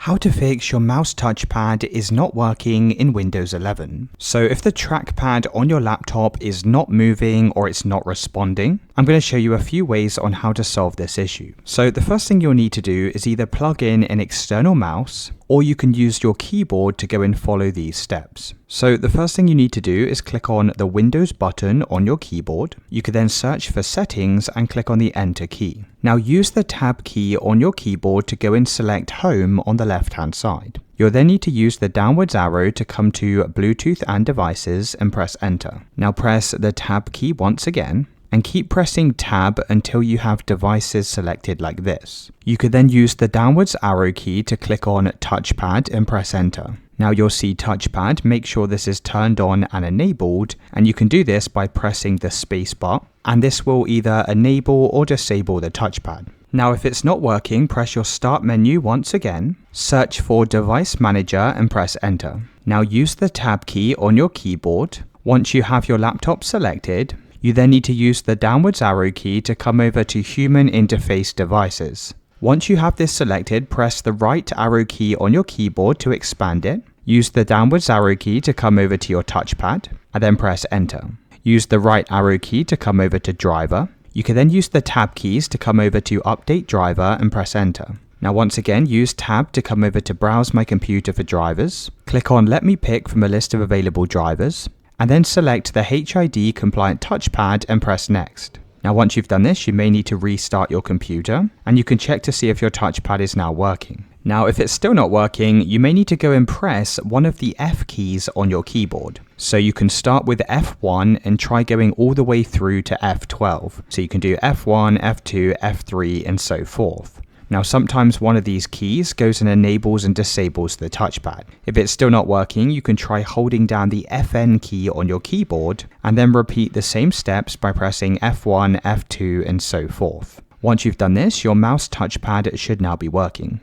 How to fix your mouse touchpad is not working in Windows 11. So if the trackpad on your laptop is not moving or it's not responding, I'm going to show you a few ways on how to solve this issue. So the first thing you'll need to do is either plug in an external mouse, or you can use your keyboard to go and follow these steps. So the first thing you need to do is click on the Windows button on your keyboard. You can then search for settings and click on the Enter key. Now use the Tab key on your keyboard to go and select Home on the left-hand side. You'll then need to use the downwards arrow to come to Bluetooth and Devices and press Enter. Now press the Tab key once again, and keep pressing Tab until you have devices selected like this. You could then use the downwards arrow key to click on Touchpad and press Enter. Now you'll see Touchpad, make sure this is turned on and enabled, and you can do this by pressing the space bar, and this will either enable or disable the touchpad. Now if it's not working, press your Start menu once again, search for Device Manager and press Enter. Now use the Tab key on your keyboard. Once you have your laptop selected, you then need to use the downwards arrow key to come over to Human Interface Devices. Once you have this selected, press the right arrow key on your keyboard to expand it. Use the downwards arrow key to come over to your touchpad, and then press Enter. Use the right arrow key to come over to Driver. You can then use the Tab keys to come over to Update Driver and press Enter. Now once again, use Tab to come over to Browse My Computer for drivers. Click on Let me pick from a list of available drivers, and then select the HID compliant touchpad and press Next. Now once you've done this, you may need to restart your computer, and you can check to see if your touchpad is now working. Now if it's still not working, you may need to go and press one of the F keys on your keyboard. So you can start with F1 and try going all the way through to F12. So you can do F1, F2, F3 and so forth. Now sometimes one of these keys goes and enables and disables the touchpad. If it's still not working, you can try holding down the FN key on your keyboard and then repeat the same steps by pressing F1, F2 and so forth. Once you've done this, your mouse touchpad should now be working.